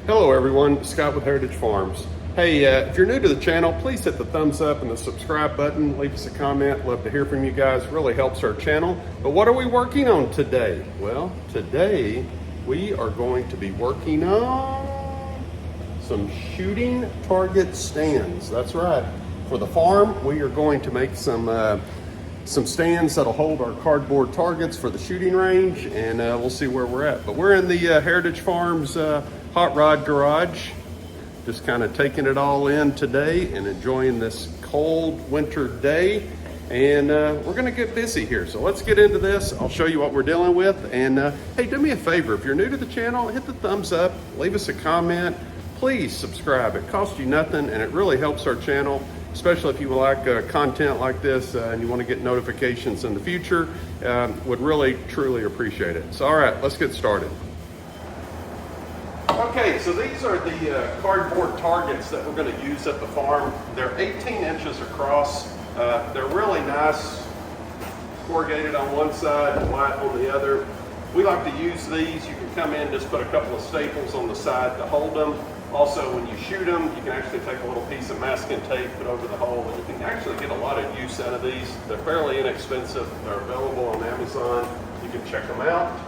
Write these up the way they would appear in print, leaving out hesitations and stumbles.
Hello everyone, Scott with Heritage Farms. Hey, if you're new to the channel, please hit the thumbs up and the subscribe button. Leave us a comment. Love to hear from you guys. Really helps our channel. But what are we working on today? Well, today we are going to be working on some shooting target stands. That's right. For the farm, we are going to make some stands that'll hold our cardboard targets for the shooting range, and we'll see where we're at. But we're in the Heritage Farms hot rod garage, just kind of taking it all in today and enjoying this cold winter day. And we're gonna get busy here. So let's get into this. I'll show you what we're dealing with. And hey, do me a favor. If you're new to the channel, hit the thumbs up, leave us a comment. Please subscribe. It costs you nothing and it really helps our channel, especially if you like content like this and you want to get notifications in the future. Would really, truly appreciate it. So all right, let's get started. Okay, so these are the cardboard targets that we're going to use at the farm. They're 18 inches across. They're really nice, corrugated on one side and white on the other. We like to use these. You can come in, just put a couple of staples on the side to hold them. Also, when you shoot them, you can actually take a little piece of masking tape, put over the hole, and you can actually get a lot of use out of these. They're fairly inexpensive. They're available on Amazon. You can check them out.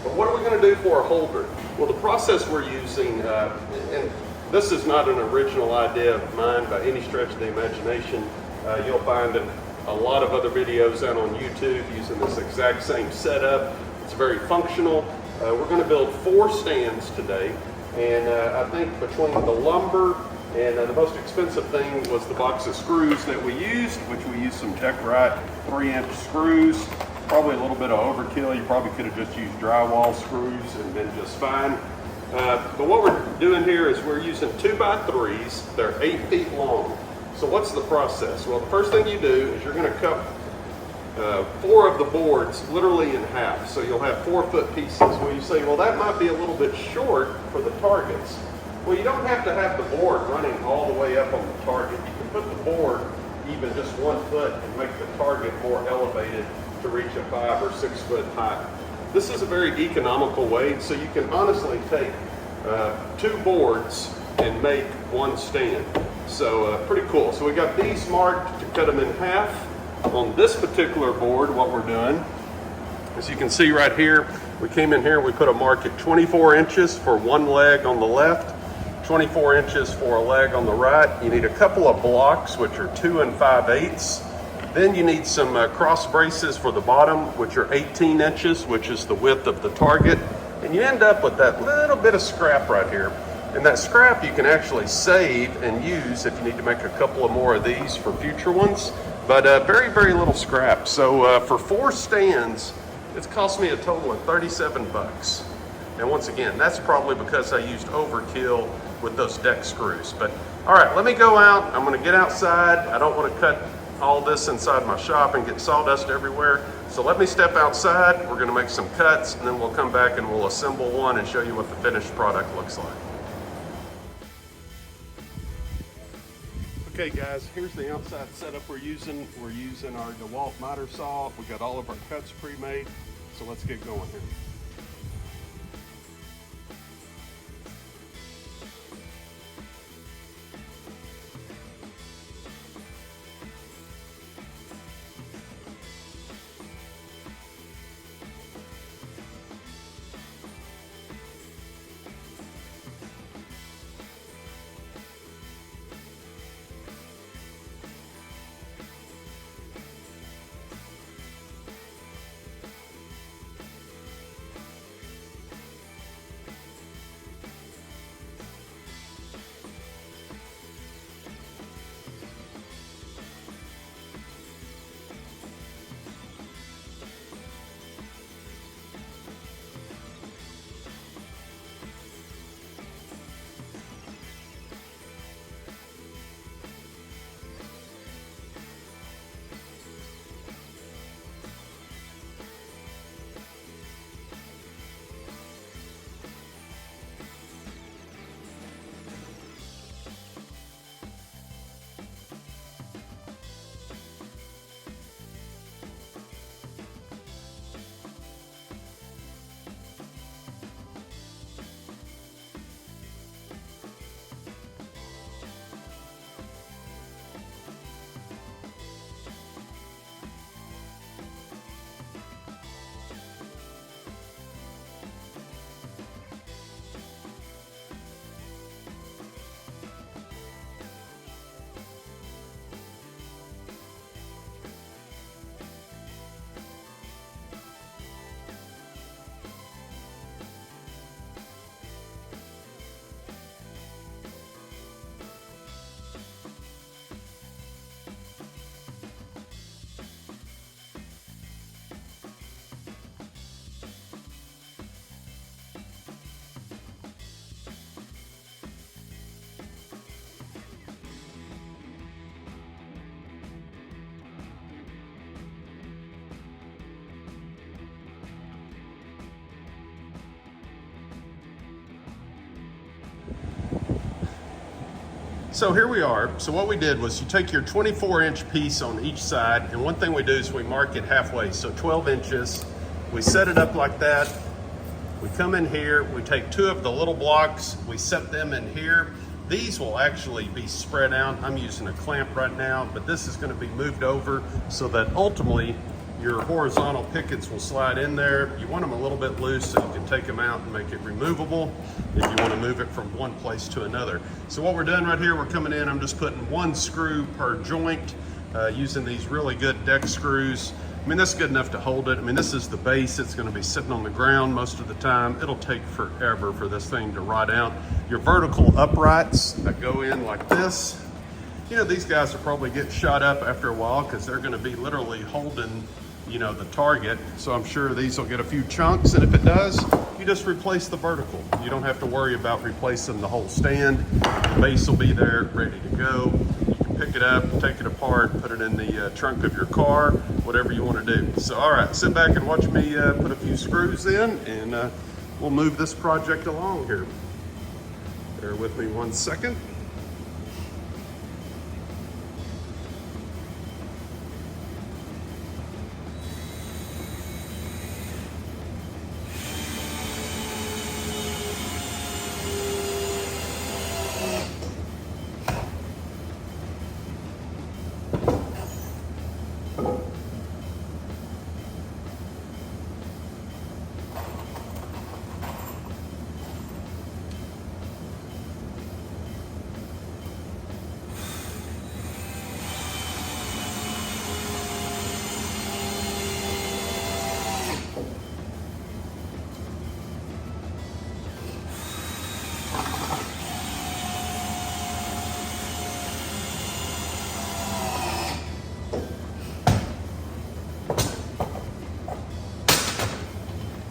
But what are we going to do for a holder? Well, the process we're using, and this is not an original idea of mine by any stretch of the imagination. You'll find in a lot of other videos out on YouTube using this exact same setup. It's very functional. We're going to build 4 stands today. And I think between the lumber and the most expensive thing was the box of screws that we used, which we used some Techrite 3-inch screws. Probably a little bit of overkill. You probably could have just used drywall screws and been just fine. But what we're doing here is we're using 2x3s. They're 8 feet long. So what's the process? Well, the first thing you do is you're going to cut 4 of the boards literally in half. So you'll have 4-foot pieces. Well, you say, well, that might be a little bit short for the targets. Well, you don't have to have the board running all the way up on the target. You can put the board even just 1 foot and make the target more elevated to reach a 5 or 6 foot height. This is a very economical way, so you can honestly take 2 boards and make 1 stand. So pretty cool. So we got these marked to cut them in half. On this particular board, what we're doing, as you can see right here, we came in here and we put a mark at 24 inches for 1 leg on the left, 24 inches for a leg on the right. You need a couple of blocks, which are 2 5/8. Then you need some cross braces for the bottom, which are 18 inches, which is the width of the target. And you end up with that little bit of scrap right here. And that scrap you can actually save and use if you need to make a couple of more of these for future ones. But very, very little scrap. So for 4 stands, it's cost me a total of 37 bucks. And once again, that's probably because I used overkill with those deck screws. But all right, let me go out. I'm gonna get outside. I don't wanna cut all this inside my shop and get sawdust everywhere. So let me step outside. We're gonna make some cuts and then we'll come back and we'll assemble one and show you what the finished product looks like. Okay guys, here's the outside setup we're using. We're using our DeWalt miter saw. We got all of our cuts pre-made. So let's get going here. So here we are. So what we did was you take your 24-inch piece on each side, and one thing we do is we mark it halfway, so 12 inches. We set it up like that. We come in here, we take 2 of the little blocks, we set them in here. These will actually be spread out. I'm using a clamp right now, but this is going to be moved over so that ultimately your horizontal pickets will slide in there. You want them a little bit loose so you can take them out and make it removable if you want to move it from one place to another. So what we're doing right here, we're coming in, I'm just putting 1 screw per joint using these really good deck screws. I mean, that's good enough to hold it. I mean, this is the base. It's going to be sitting on the ground most of the time. It'll take forever for this thing to rot out. Your vertical uprights that go in like this, you know, these guys will probably get shot up after a while because they're going to be literally holding, you know, the target. So I'm sure these will get a few chunks, and if it does, you just replace the vertical. You don't have to worry about replacing the whole stand. The base will be there, ready to go. Pick it up, take it apart, put it in the trunk of your car, whatever you want to do. So, all right, sit back and watch me put a few screws in, and we'll move this project along here. Bear with me 1 second.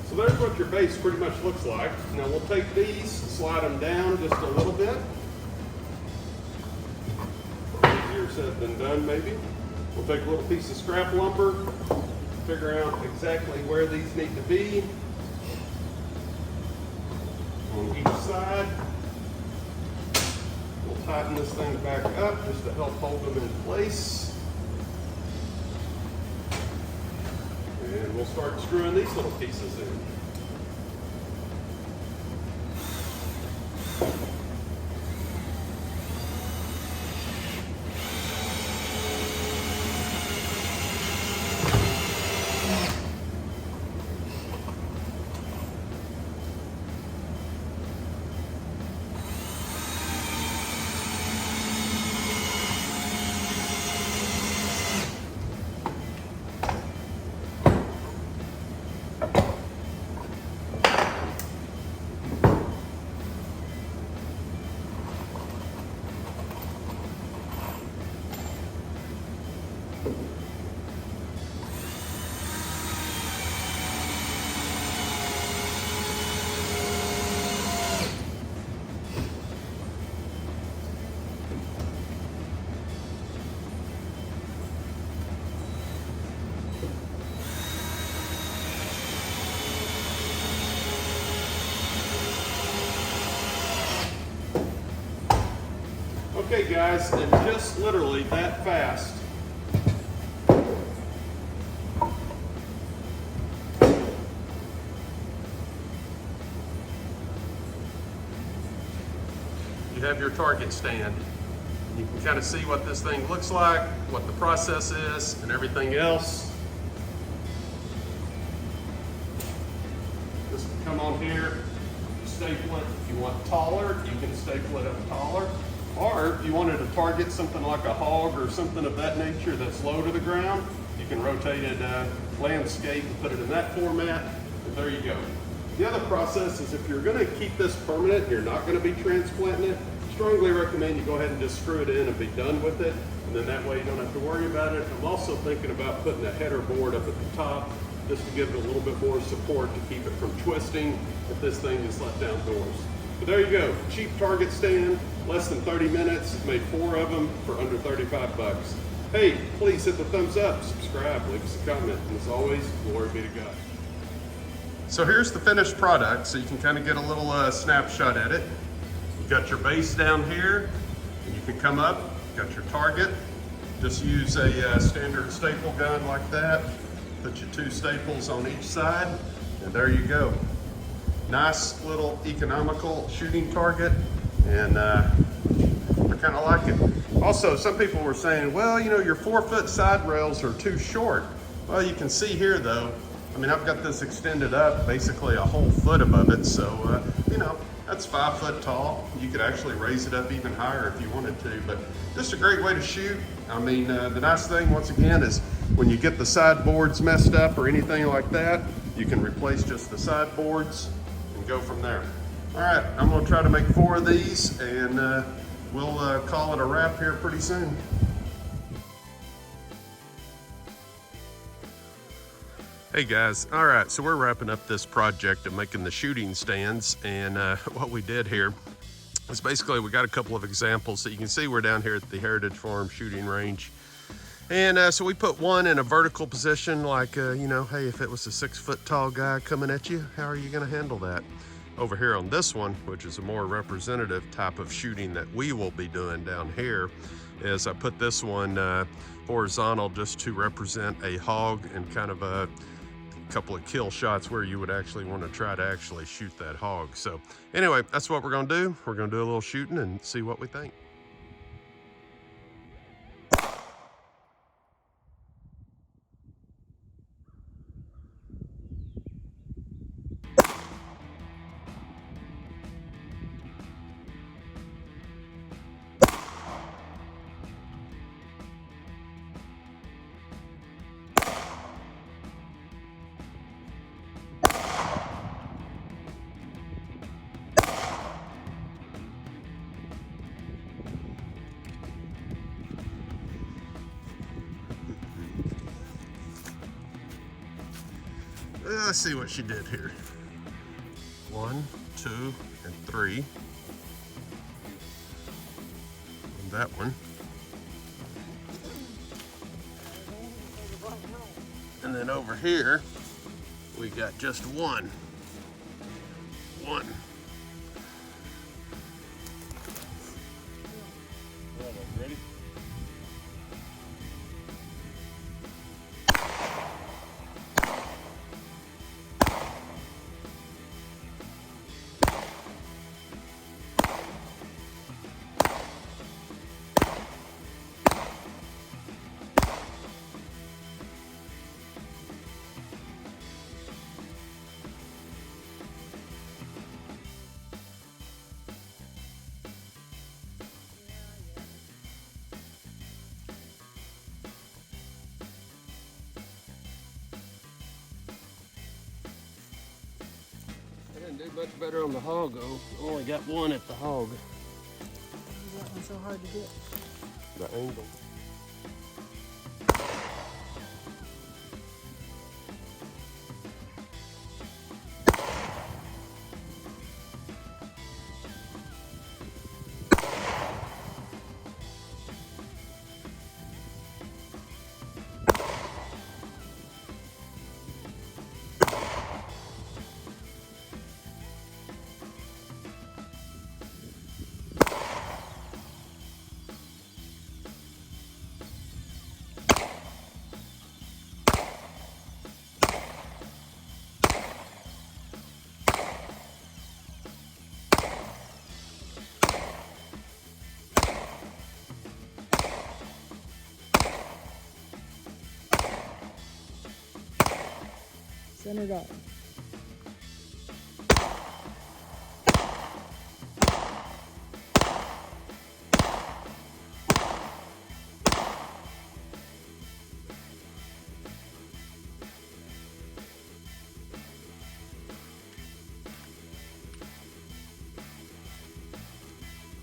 So there's what your base pretty much looks like. Now we'll take these, slide them down just a little bit. Easier said than done, maybe. We'll take a little piece of scrap lumber, figure out exactly where these need to be on each side. We'll tighten this thing back up just to help hold them in place. And we'll start screwing these little pieces in. Okay guys, and just literally that fast, you have your target stand. You can kind of see what this thing looks like, what the process is, and everything else. Just come on here, staple it. If you want taller, you can staple it up taller. Or if you wanted to target something like a hog or something of that nature that's low to the ground, you can rotate it landscape and put it in that format, and there you go. The other process is if you're going to keep this permanent, you're not going to be transplanting it, strongly recommend you go ahead and just screw it in and be done with it, and then that way you don't have to worry about it. I'm also thinking about putting a header board up at the top just to give it a little bit more support to keep it from twisting if this thing is let down doors. But there you go, cheap target stand, less than 30 minutes, made 4 of them for under 35 bucks. Hey, please hit the thumbs up, subscribe, leave us a comment, and as always, glory be to God. So here's the finished product, so you can kind of get a little snapshot at it. You got your base down here, And you can come up, got your target. Just use a standard staple gun like that. Put your 2 staples on each side, and there you go. Nice little economical shooting target, and I kind of like it. Also, some people were saying, well, you know, your 4-foot side rails are too short. Well, you can see here though, I mean, I've got this extended up basically a whole foot above it, so you know, that's 5 foot tall. You could actually raise it up even higher if you wanted to, but just a great way to shoot. I mean, the nice thing, once again, is when you get the sideboards messed up or anything like that, you can replace just the sideboards and go from there. All right, I'm gonna try to make 4 of these, and we'll call it a wrap here pretty soon. Hey guys, all right, so we're wrapping up this project of making the shooting stands, and what we did here is basically we got a couple of examples. So you can see we're down here at the Heritage Farm shooting range, and so we put one in a vertical position, like you know, hey, if it was a 6-foot tall guy coming at you, how are you gonna handle that? Over here on this one, which is a more representative type of shooting that we will be doing down here, is I put this one horizontal just to represent a hog and kind of a couple of kill shots where you would actually want to try to actually shoot that hog. So anyway, that's what we're going to do. We're going to do a little shooting and see what we think. Let's see what she did here. 1, 2, and 3. And that one. And then over here, we got just one. Ready? Didn't do much better on the hog though. Only got one at the hog. That one's so hard to get. The angle. Centered up.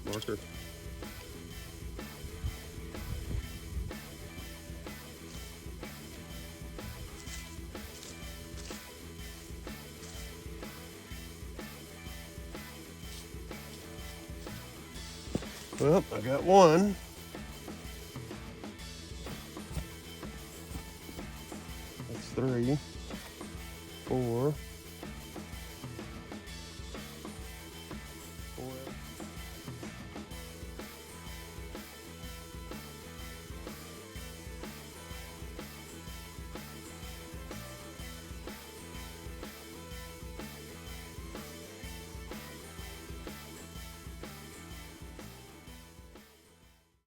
Marker. Well, I got one. That's 3, 4,